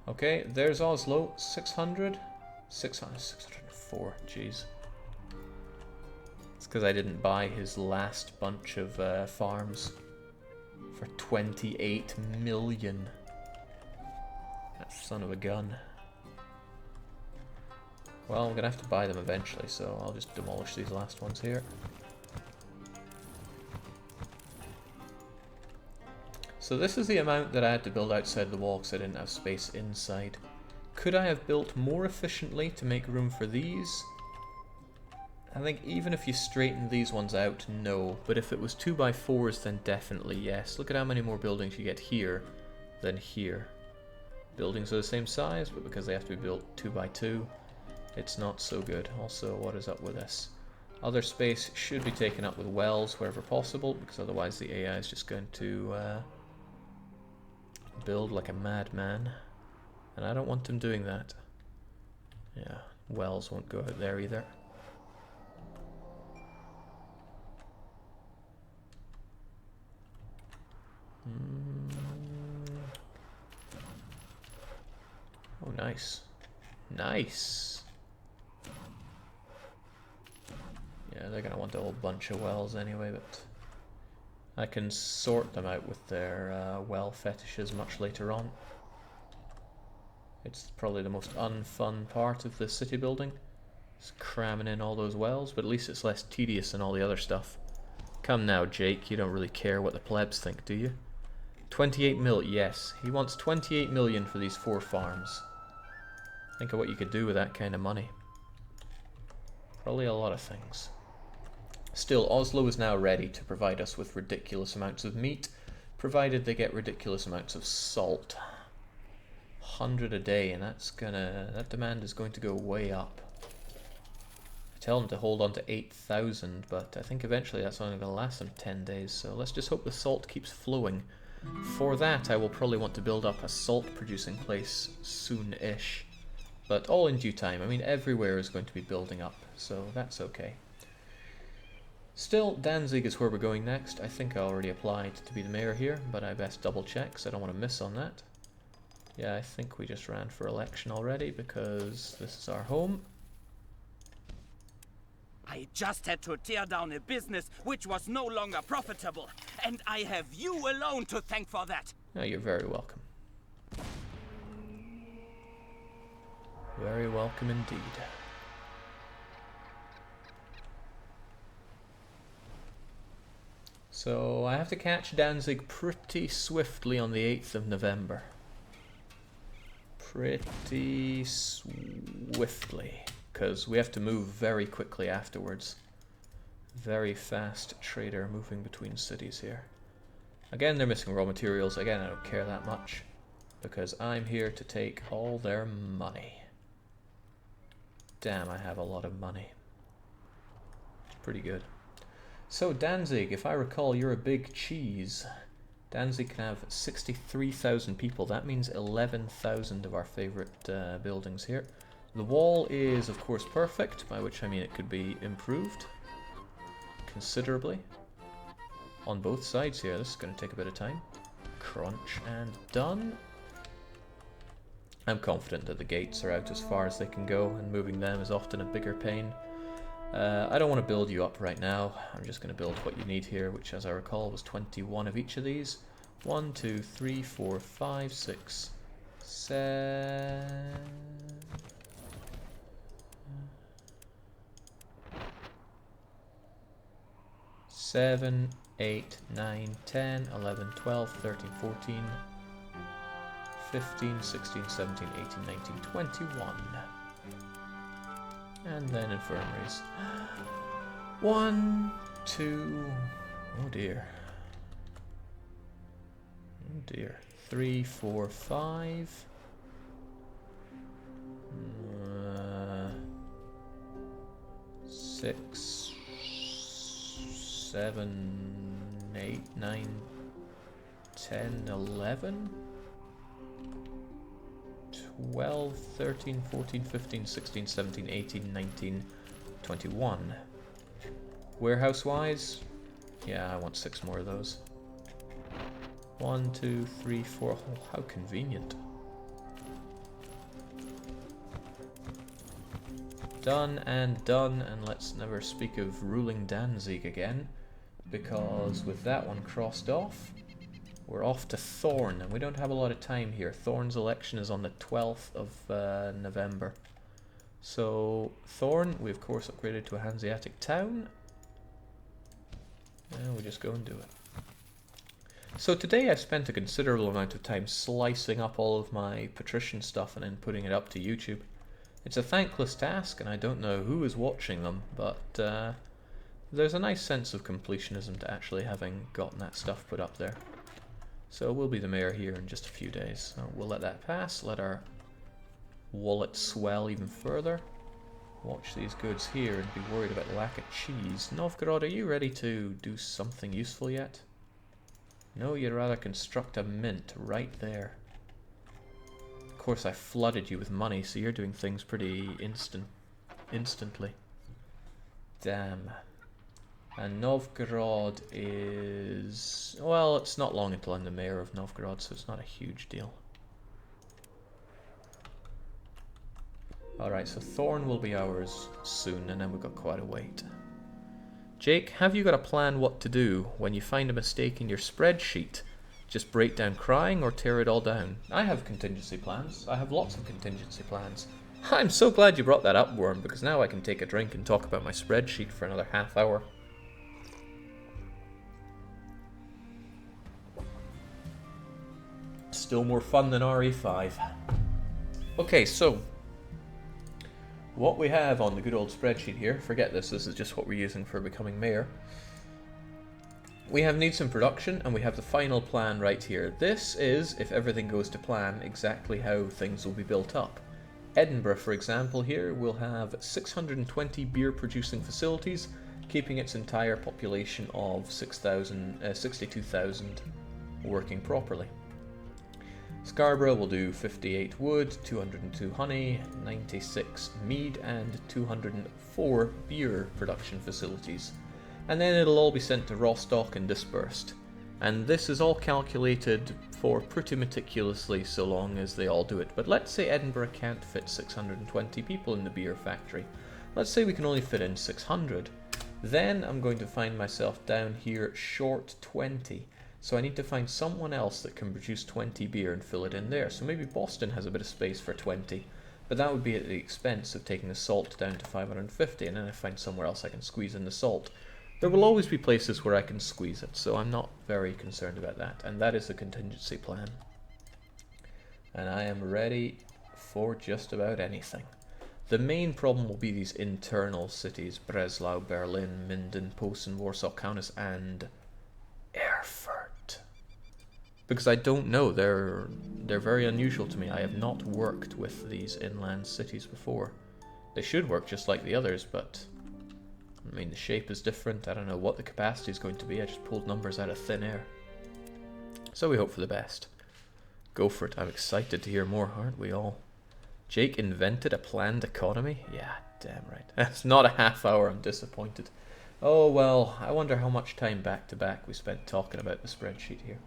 Okay, there's Oslo. 600? 600, 604, jeez. It's because I didn't buy his last bunch of farms for 28 million. That son of a gun. Well, I'm going to have to buy them eventually, so I'll just demolish these last ones here. So this is the amount that I had to build outside the wall because I didn't have space inside. Could I have built more efficiently to make room for these? I think even if you straighten these ones out, no. But if it was 2x4s, then definitely yes. Look at how many more buildings you get here than here. Buildings are the same size, but because they have to be built 2x2, it's not so good. Also, what is up with this? Other space should be taken up with wells wherever possible, because otherwise the AI is just going to build like a madman. And I don't want them doing that. Yeah, wells won't go out there either. Oh, nice. Nice! Yeah, they're gonna want a whole bunch of wells anyway, but I can sort them out with their well fetishes much later on. It's probably the most unfun part of the city building. It's cramming in all those wells, but at least it's less tedious than all the other stuff. Come now, Jake, you don't really care what the plebs think, do you? 28 mil, yes. He wants 28 million for these 4 farms. Think of what you could do with that kind of money. Probably a lot of things. Still, Oslo is now ready to provide us with ridiculous amounts of meat, provided they get ridiculous amounts of salt. 100 a day, and that demand is going to go way up. I tell them to hold on to 8,000, but I think eventually that's only going to last them 10 days, so let's just hope the salt keeps flowing. For that, I will probably want to build up a salt-producing place soon-ish. But all in due time. I mean, everywhere is going to be building up, so that's okay. Still, Danzig is where we're going next. I think I already applied to be the mayor here, but I best double check because I don't want to miss on that. Yeah, I think we just ran for election already because this is our home. I just had to tear down a business which was no longer profitable, and I have you alone to thank for that. Oh, you're very welcome. Very welcome indeed. So I have to catch Danzig pretty swiftly on the 8th of November. Pretty swiftly, because we have to move very quickly afterwards. Very fast trader moving between cities here. Again, they're missing raw materials. Again, I don't care that much, because I'm here to take all their money. Damn, I have a lot of money. It's pretty good. So Danzig, if I recall, you're a big cheese. Danzig can have 63,000 people. That means 11,000 of our favorite buildings here. The wall is, of course, perfect, by which I mean it could be improved considerably. On both sides here, this is going to take a bit of time. Crunch and done. I'm confident that the gates are out as far as they can go, and moving them is often a bigger pain. I don't want to build you up right now. I'm just going to build what you need here, which, as I recall, was 21 of each of these. 1, 2, 3, 4, 5, 6, 7... 7, 8, 9, 10, 11, 12, 13, 14, 15, 16, 17, 18, 19, 21. And then infirmaries. 1, 2, oh dear. Oh dear. 3, 4, 5. 6, 7, 8, 9, 10, 11. 12, 13, 14, 15, 16, 17, 18, 19, 21. Warehouse-wise, yeah, I want 6 more of those. 1, 2, 3, 4. Oh, how convenient. Done and done, and let's never speak of ruling Danzig again, because with that one crossed off, we're off to Thorn, and we don't have a lot of time here. Thorn's election is on the 12th of November. So, Thorn, we of course upgraded to a Hanseatic town, and we just go and do it. So today I spent a considerable amount of time slicing up all of my Patrician stuff and then putting it up to YouTube. It's a thankless task, and I don't know who is watching them, but there's a nice sense of completionism to actually having gotten that stuff put up there. So we'll be the mayor here in just a few days. So we'll let that pass, let our wallet swell even further. Watch these goods here and be worried about the lack of cheese. Novgorod, are you ready to do something useful yet? No, you'd rather construct a mint right there. Of course, I flooded you with money, so you're doing things pretty instantly. Damn. And Novgorod is... well, it's not long until I'm the mayor of Novgorod, so it's not a huge deal. Alright, so Thorn will be ours soon, and then we've got quite a wait. Jake, have you got a plan what to do when you find a mistake in your spreadsheet? Just break down crying or tear it all down? I have contingency plans. I have lots of contingency plans. I'm so glad you brought that up, Worm, because now I can take a drink and talk about my spreadsheet for another half hour. Still more fun than RE5. Okay, so what we have on the good old spreadsheet here, forget this is just what we're using for becoming mayor. We have needs and production, and we have the final plan right here. This is, if everything goes to plan, exactly how things will be built up. Edinburgh, for example, here will have 620 beer-producing facilities, keeping its entire population of 62,000 working properly. Scarborough will do 58 wood, 202 honey, 96 mead, and 204 beer production facilities. And then it'll all be sent to Rostock and dispersed. And this is all calculated for pretty meticulously so long as they all do it. But let's say Edinburgh can't fit 620 people in the beer factory. Let's say we can only fit in 600. Then I'm going to find myself down here short 20. So I need to find someone else that can produce 20 beer and fill it in there. So maybe Boston has a bit of space for 20. But that would be at the expense of taking the salt down to 550. And then I find somewhere else I can squeeze in the salt. There will always be places where I can squeeze it, so I'm not very concerned about that. And that is the contingency plan. And I am ready for just about anything. The main problem will be these internal cities: Breslau, Berlin, Minden, Posen, Warsaw, Kaunas, and Erfurt. Because I don't know, they're very unusual to me. I have not worked with these inland cities before. They should work just like the others, but I mean, the shape is different. I don't know what the capacity is going to be. I just pulled numbers out of thin air. So we hope for the best. Go for it. I'm excited to hear more, aren't we all? Jake invented a planned economy? Yeah, damn right. That's not a half hour. I'm disappointed. Oh, well, I wonder how much time back to back we spent talking about the spreadsheet here.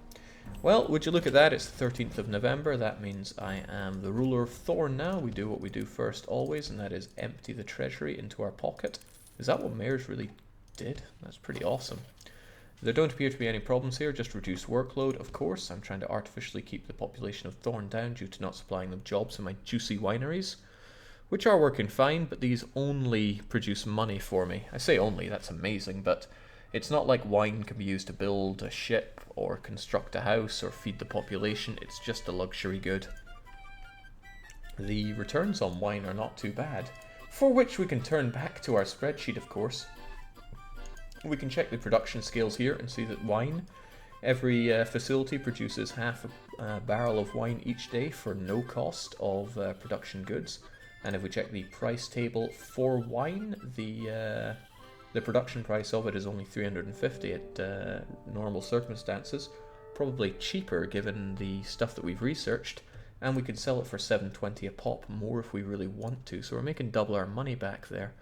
Well, would you look at that? It's the 13th of November. That means I am the ruler of Thorn now. We do what we do first always, and that is empty the treasury into our pocket. Is that what mayors really did? That's pretty awesome. There don't appear to be any problems here, just reduced workload, of course. I'm trying to artificially keep the population of Thorn down due to not supplying them jobs in my juicy wineries, which are working fine, but these only produce money for me. I say only, that's amazing, but it's not like wine can be used to build a ship or construct a house or feed the population. It's just a luxury good. The returns on wine are not too bad, for which we can turn back to our spreadsheet, of course. We can check the production scales here and see that wine, every facility produces half a barrel of wine each day for no cost of production goods. And if we check the price table for wine, the production price of it is only 350 at normal circumstances. Probably cheaper given the stuff that we've researched. And we could sell it for 720 a pop more if we really want to. So we're making double our money back there.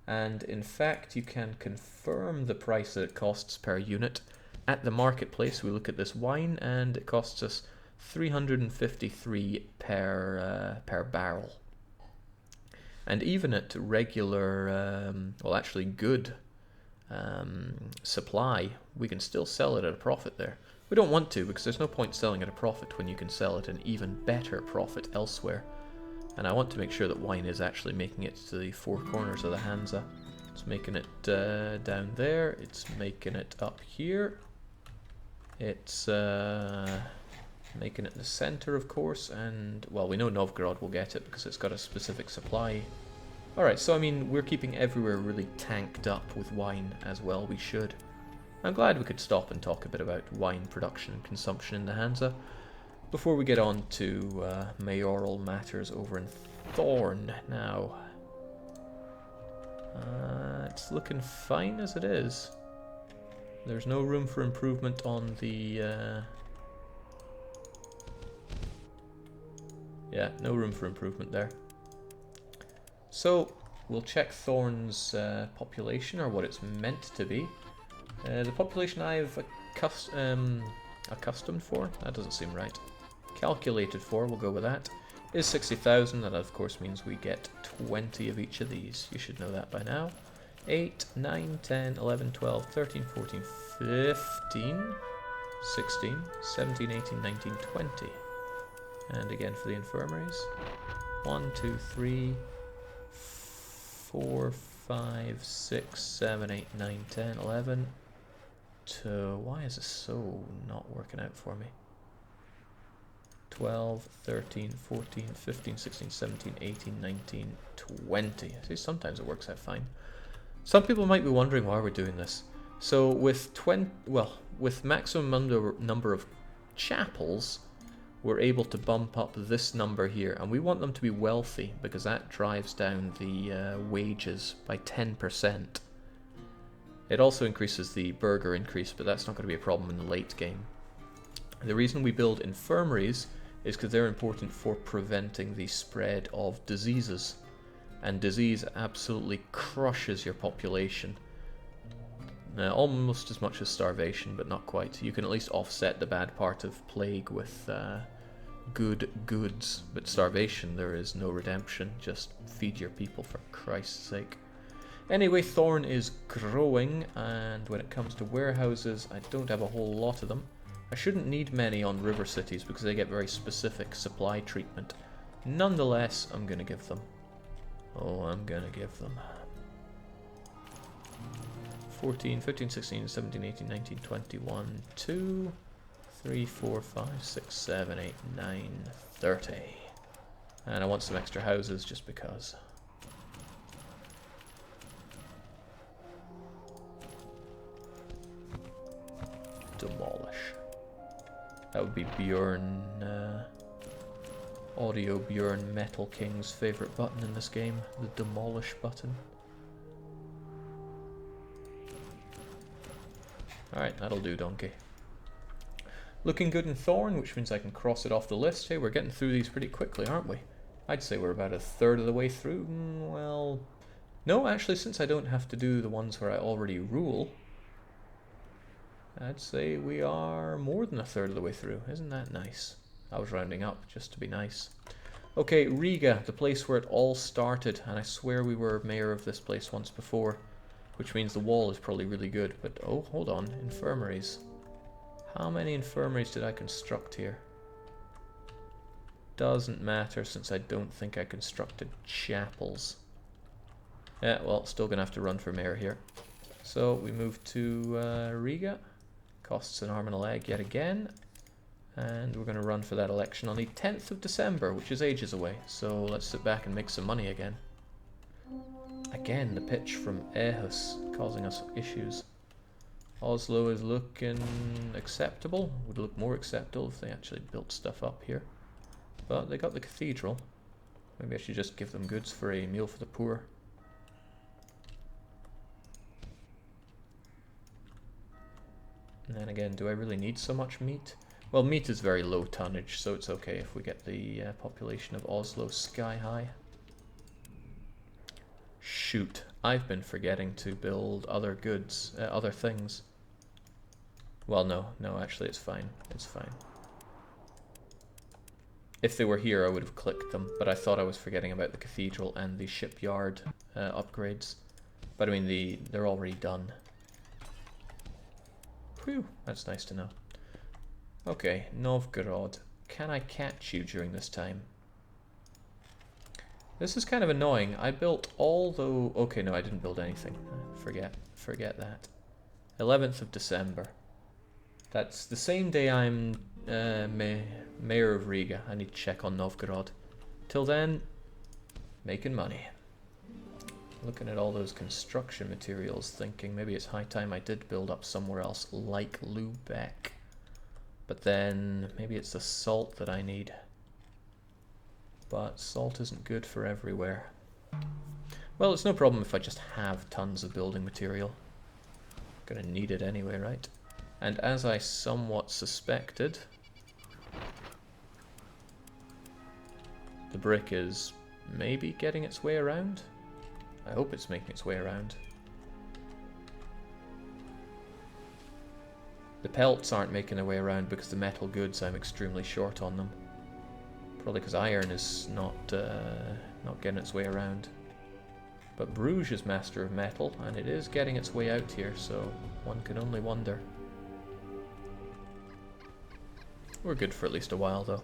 And in fact, you can confirm the price that it costs per unit. At the marketplace, we look at this wine and it costs us 353 per barrel. And even at regular, well actually good supply, we can still sell it at a profit there. We don't want to, because there's no point selling at a profit when you can sell at an even better profit elsewhere. And I want to make sure that wine is actually making it to the four corners of the Hansa. It's making it down there, it's making it up here. It's making it in the center, of course, and, well, we know Novgorod will get it because it's got a specific supply. Alright, so I mean, we're keeping everywhere really tanked up with wine as well, we should. I'm glad we could stop and talk a bit about wine production and consumption in the Hansa before we get on to mayoral matters over in Thorn now. It's looking fine as it is. There's no room for improvement on the... yeah, no room for improvement there. So, we'll check Thorn's population, or what it's meant to be. The population I've accustomed for, that doesn't seem right. Calculated for, we'll go with that, is 60,000. That of course means we get 20 of each of these. You should know that by now. 8, 9, 10, 11, 12, 13, 14, 15, 16, 17, 18, 19, 20. And again for the infirmaries. 1, 2, 3, 4, 5, 6, 7, 8, 9, 10, 11. Why is this so not working out for me? 12, 13, 14, 15, 16, 17, 18, 19, 20. See, sometimes it works out fine. Some people might be wondering why we're doing this. So with with maximum number of chapels, we're able to bump up this number here, and we want them to be wealthy because that drives down the wages by 10%. It also increases the burger increase, but that's not going to be a problem in the late game. The reason we build infirmaries is because they're important for preventing the spread of diseases. And disease absolutely crushes your population. Almost as much as starvation, but not quite. You can at least offset the bad part of plague with good goods. But starvation, there is no redemption. Just feed your people, for Christ's sake. Anyway, Thorn is growing, and when it comes to warehouses, I don't have a whole lot of them. I shouldn't need many on river cities because they get very specific supply treatment. Nonetheless, I'm going to give them. Oh, I'm going to give them 14, 15, 16, 17, 18, 19, 21, 2, 3, 4, 5, 6, 7, 8, 9, 30. And I want some extra houses just because. Demolish. That would be Bjorn, Audio Bjorn Metal King's favourite button in this game, the Demolish button. Alright, that'll do, donkey. Looking good in Thorn, which means I can cross it off the list. Hey, we're getting through these pretty quickly, aren't we? I'd say we're about a third of the way through. Well, no, actually, since I don't have to do the ones where I already rule, I'd say we are more than a third of the way through. Isn't that nice? I was rounding up just to be nice. Okay, Riga, the place where it all started, and I swear we were mayor of this place once before, which means the wall is probably really good. But, oh, hold on, infirmaries. How many infirmaries did I construct here? Doesn't matter since I don't think I constructed chapels. Yeah, well, still gonna have to run for mayor here. So we move to Riga. Costs an arm and a leg yet again. And we're going to run for that election on the 10th of December, which is ages away. So let's sit back and make some money again. Again, the pitch from Aarhus causing us issues. Oslo is looking acceptable. Would look more acceptable if they actually built stuff up here. But they got the cathedral. Maybe I should just give them goods for a meal for the poor. And then again, do I really need so much meat? Well, meat is very low tonnage, so it's okay if we get the population of Oslo sky high. Shoot, I've been forgetting to build other goods, other things. Well, no, actually it's fine. It's fine. If they were here, I would have clicked them, but I thought I was forgetting about the cathedral and the shipyard upgrades. But I mean, they're already done. Whew, that's nice to know. Okay, Novgorod. Can I catch you during this time? This is kind of annoying. I built all the... Okay, no, I didn't build anything. Forget that. 11th of December. That's the same day I'm mayor of Riga. I need to check on Novgorod. Till then, making money. Looking at all those construction materials, thinking maybe it's high time I did build up somewhere else, like Lubeck. But then, maybe it's the salt that I need. But salt isn't good for everywhere. Well, it's no problem if I just have tons of building material. Gonna need it anyway, right? And as I somewhat suspected, the brick is maybe getting its way around. I hope it's making its way around. The pelts aren't making their way around because the metal goods, I'm extremely short on them. Probably because iron is not getting its way around. But Bruges is master of metal, and it is getting its way out here, so one can only wonder. We're good for at least a while, though.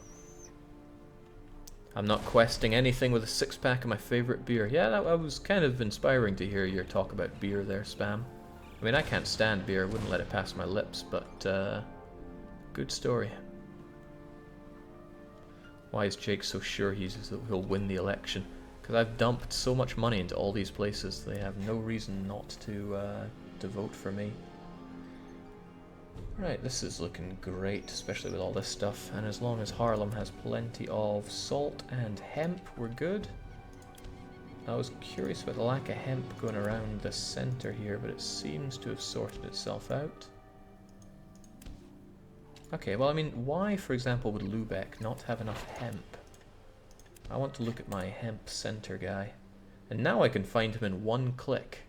I'm not questing anything with a six-pack of my favourite beer. Yeah, that was kind of inspiring to hear your talk about beer there, Spam. I mean, I can't stand beer, wouldn't let it pass my lips, but good story. Why is Jake so sure he'll win the election? Because I've dumped so much money into all these places, they have no reason not to vote for me. Right, this is looking great, especially with all this stuff, and as long as Haarlem has plenty of salt and hemp, we're good. I was curious about the lack of hemp going around the center here, but it seems to have sorted itself out. Okay, well, I mean, why, for example, would Lubeck not have enough hemp? I want to look at my hemp center guy. And now I can find him in one click.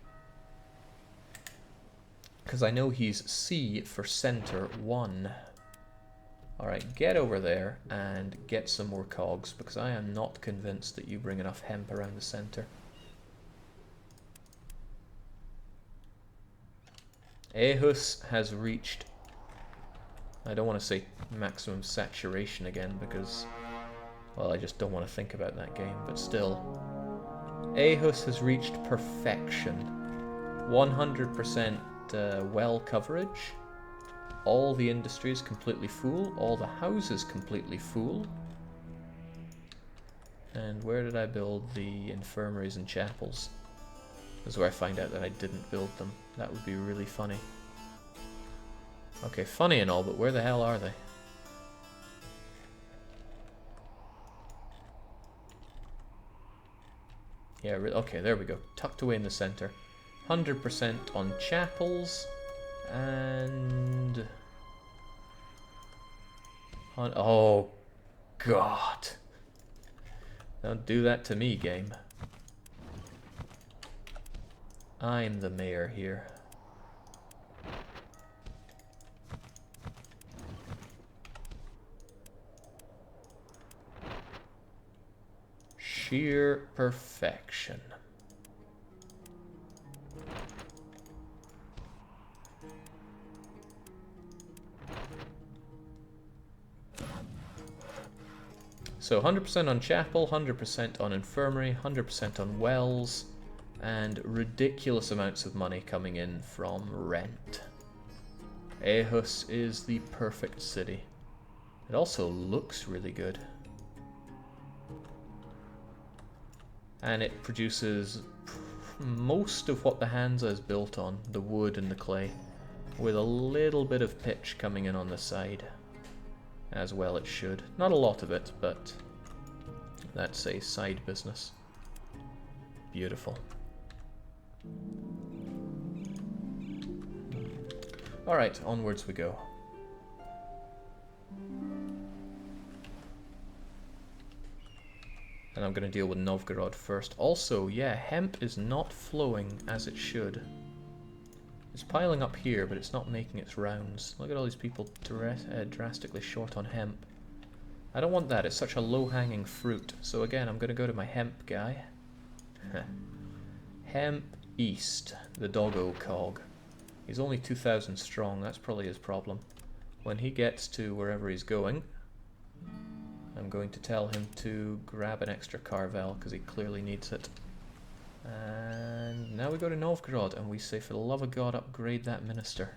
Because I know he's C for center 1. Alright, get over there and get some more cogs, because I am not convinced that you bring enough hemp around the center. Aarhus has reached... I don't want to say maximum saturation again, because... well, I just don't want to think about that game, but still. Aarhus has reached perfection. 100% well coverage. All the industries completely full. All the houses completely full. And where did I build the infirmaries and chapels? This is where I find out that I didn't build them. That would be really funny. Okay, funny and all, but where the hell are they? Yeah, okay, there we go. Tucked away in the center. 100% on chapels. And... oh, God. Don't do that to me, game. I'm the mayor here. Sheer perfection. So 100% on chapel, 100% on infirmary, 100% on wells, and ridiculous amounts of money coming in from rent. Aarhus is the perfect city. It also looks really good. And it produces most of what the Hansa is built on, the wood and the clay, with a little bit of pitch coming in on the side. As well it should. Not a lot of it, but that's a side business. Beautiful. Alright, onwards we go. And I'm going to deal with Novgorod first. Also, yeah, hemp is not flowing as it should. It's piling up here, but it's not making its rounds. Look at all these people drastically short on hemp. I don't want that, it's such a low-hanging fruit. So again, I'm going to go to my hemp guy. Hemp East, the doggo cog. He's only 2,000 strong, that's probably his problem. When he gets to wherever he's going, I'm going to tell him to grab an extra Carvel, because he clearly needs it. And now we go to Novgorod, and we say, for the love of God, upgrade that minister.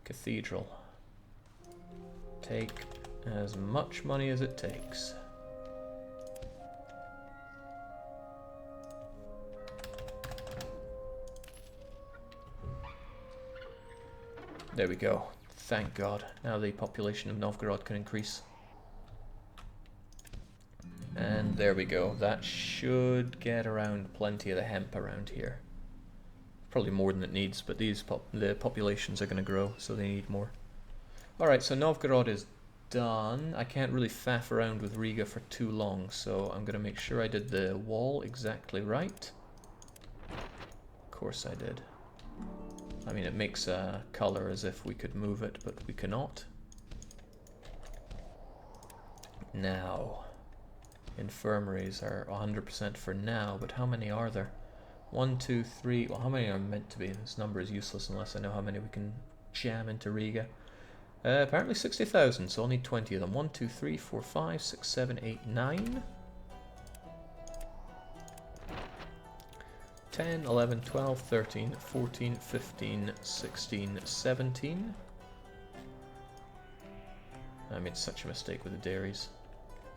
Cathedral. Take as much money as it takes. There we go. Thank God. Now the population of Novgorod can increase. And there we go. That should get around plenty of the hemp around here. Probably more than it needs, but the populations are going to grow, so they need more. Alright, so Novgorod is done. I can't really faff around with Riga for too long, so I'm going to make sure I did the wall exactly right. Of course I did. I mean, it makes a color as if we could move it, but we cannot. Now, infirmaries are 100% for now, but how many are there? 1, 2, 3, well, how many are meant to be? This number is useless unless I know how many we can jam into Riga. Apparently 60,000, so I'll need 20 of them. 1, 2, 3, 4, 5, 6, 7, 8, 9. 10, 11, 12, 13, 14, 15, 16, 17. I made such a mistake with the dairies.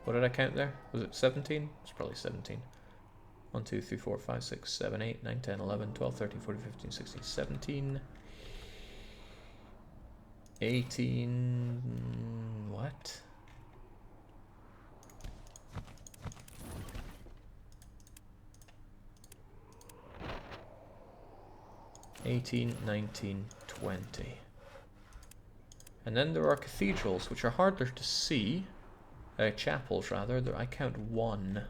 What did I count there? Was it 17? It's probably 17. 1, 2, 3, 4, 5, 6, 7, 8, 9, 10, 11, 12, 13, 14, 15, 16, 17. 18... what? $18, $19, $20. And then there are cathedrals, which are harder to see. Chapels, rather. I count 1.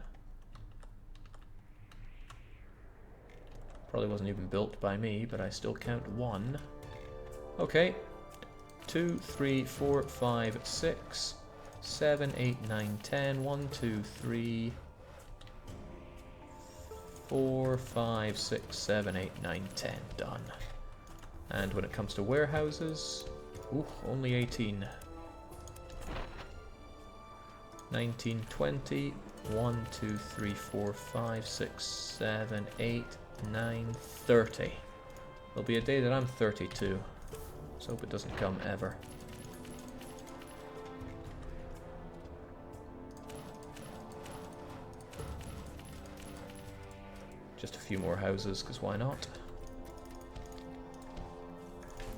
Probably wasn't even built by me, but I still count 1. Okay. 2, 3, 4, 5, 6, 7, 8, 9, 10. 1, 2, 3, 4, 5, 6, 7, 8, 9, 10. Done. And when it comes to warehouses, only 18. 19, 20. 1, 2, 3, 4, 5, 6, 7, 8, 9, 30. There'll be a day that I'm 32. Let's hope it doesn't come ever. Just a few more houses, because why not?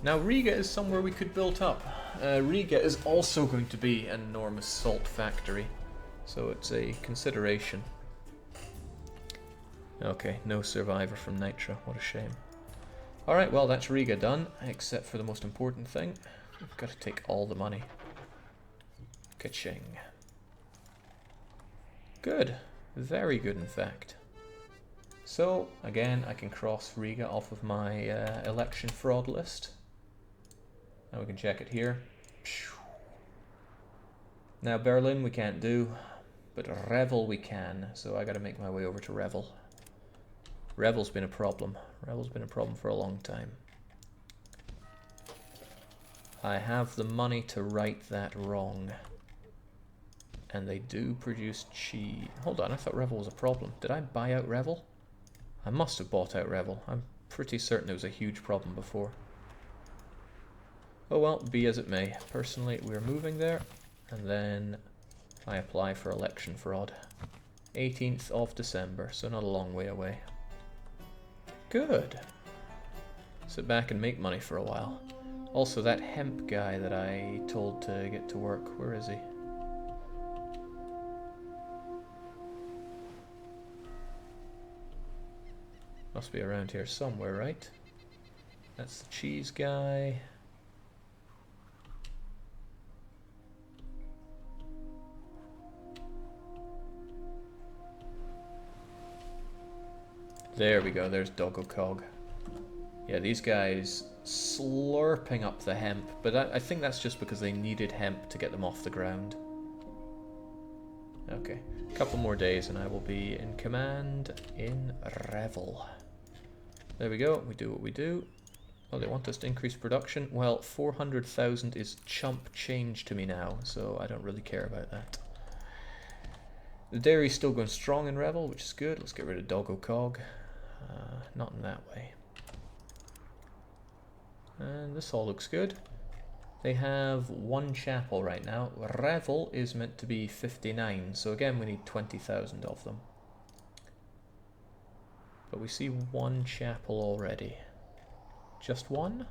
Now Riga is somewhere we could build up. Riga is also going to be an enormous salt factory, so it's a consideration. Okay, no survivor from Nitra, what a shame. Alright, well that's Riga done, except for the most important thing. We've got to take all the money. Ka-ching. Good. Very good, in fact. So, again, I can cross Riga off of my election fraud list. Now we can check it here. Now Berlin we can't do, but Revel we can, so I gotta make my way over to Revel. Revel's been a problem. Revel's been a problem for a long time. I have the money to right that wrong. And they do produce cheese. Hold on, I thought Revel was a problem. Did I buy out Revel? I must have bought out Revel. I'm pretty certain it was a huge problem before. Oh well, be as it may. Personally, we're moving there, and then I apply for election fraud. 18th of December, so not a long way away. Good. Sit back and make money for a while. Also, that hemp guy that I told to get to work, where is he? Must be around here somewhere, right? That's the cheese guy. There we go, there's Doggo Cog. Yeah, these guys slurping up the hemp, but I think that's just because they needed hemp to get them off the ground. Okay, a couple more days and I will be in command in Revel. There we go, we do what we do. Oh, they want us to increase production? Well, 400,000 is chump change to me now, so I don't really care about that. The dairy's still going strong in Revel, which is good. Let's get rid of Doggo Cog. Not in that way. And this all looks good. They have one chapel right now. Revel is meant to be 59, so again we need 20,000 of them. But we see one chapel already. Just one?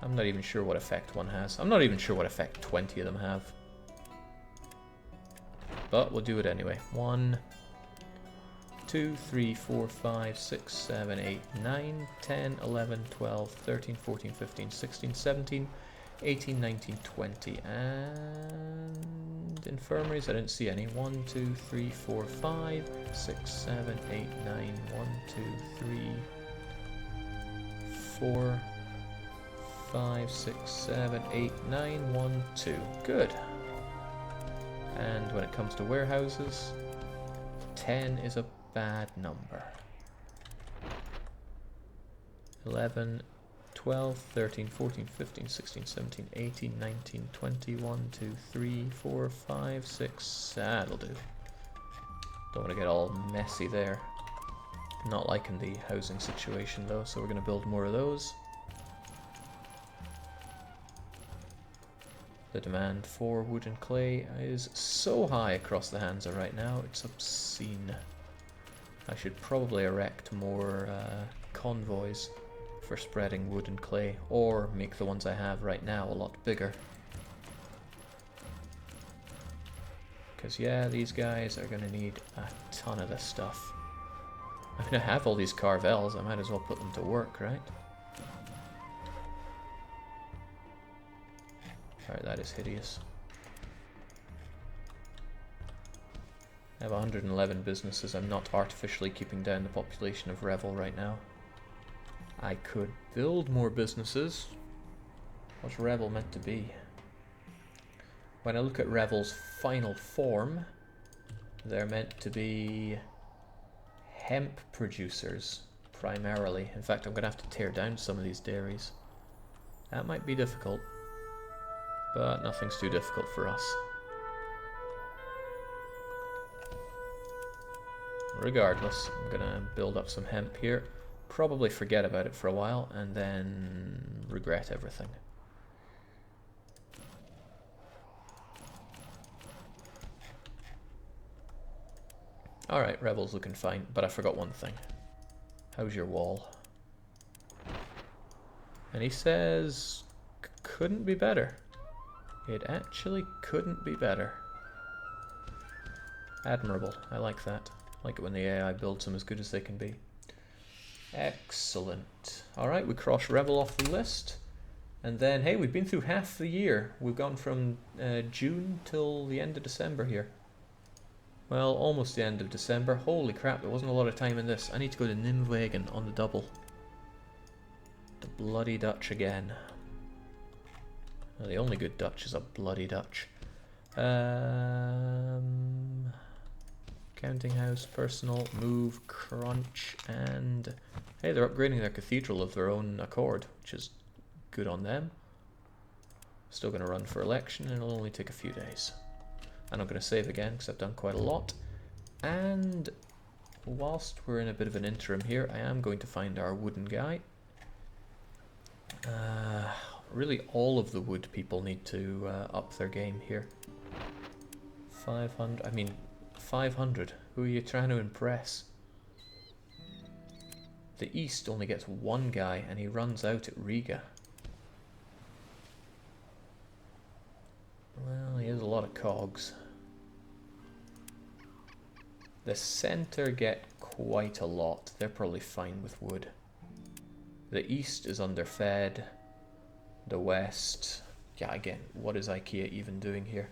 I'm not even sure what effect one has. I'm not even sure what effect 20 of them have. But we'll do it anyway. 1, 2, 3, 4, 5, 6, 7, 8, 9, 10, 11, 12, 13, 14, 15, 16, 17, 18, 19, 20. And infirmaries, I didn't see any. 1, 2, 3, 4, 5, 6, 7, 8, 9, 1, 2, 3, 4, 5, 6, 7, 8, 9, 1, 2. Good. And when it comes to warehouses, 10 is a bad number. 11, 12, 13, 14, 15, 16, 17, 18, 19, 20, 1, 2, 3, 4, 5, 6. That'll do. Don't want to get all messy there. Not liking the housing situation though, so we're going to build more of those. The demand for wood and clay is so high across the Hansa right now, it's obscene. I should probably erect more convoys for spreading wood and clay, or make the ones I have right now a lot bigger. Because yeah, these guys are going to need a ton of this stuff. I mean, I have all these Carvels, I might as well put them to work, right? Alright, that is hideous. I have 111 businesses. I'm not artificially keeping down the population of Revel right now. I could build more businesses. What's Revel meant to be? When I look at Revel's final form, they're meant to be hemp producers, primarily. In fact, I'm going to have to tear down some of these dairies. That might be difficult. But nothing's too difficult for us. Regardless, I'm gonna build up some hemp here. Probably forget about it for a while and then regret everything. Alright, Rebel's looking fine, but I forgot one thing. How's your wall? And he says, couldn't be better. It actually couldn't be better. Admirable. I like that. I like it when the AI builds them as good as they can be. Excellent. Alright, we cross Revel off the list. And then, hey, we've been through half the year. We've gone from June till the end of December here. Well, almost the end of December. Holy crap, there wasn't a lot of time in this. I need to go to Nimwegen on the double. The bloody Dutch again. Well, the only good Dutch is a bloody Dutch. Counting house, personal, move, crunch, and hey, they're upgrading their cathedral of their own accord, which is good on them. Still going to run for election, and it'll only take a few days. And I'm going to save again because I've done quite a lot. And whilst we're in a bit of an interim here, I am going to find our wooden guy. Really, all of the wood people need to up their game here. 500. I mean, 500. Who are you trying to impress? The East only gets one guy, and he runs out at Riga. Well, he has a lot of cogs. The center get quite a lot. They're probably fine with wood. The East is underfed. The West... Yeah, again, what is IKEA even doing here?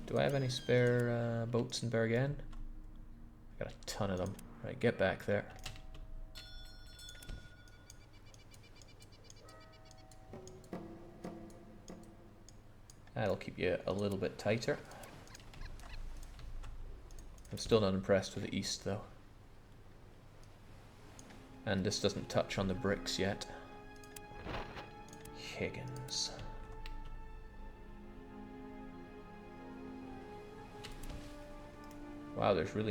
Do I have any spare boats in Bergen? I got a ton of them. Right, get back there. That'll keep you a little bit tighter. I'm still not impressed with the east though. And this doesn't touch on the bricks yet. Higgins. Wow, there's really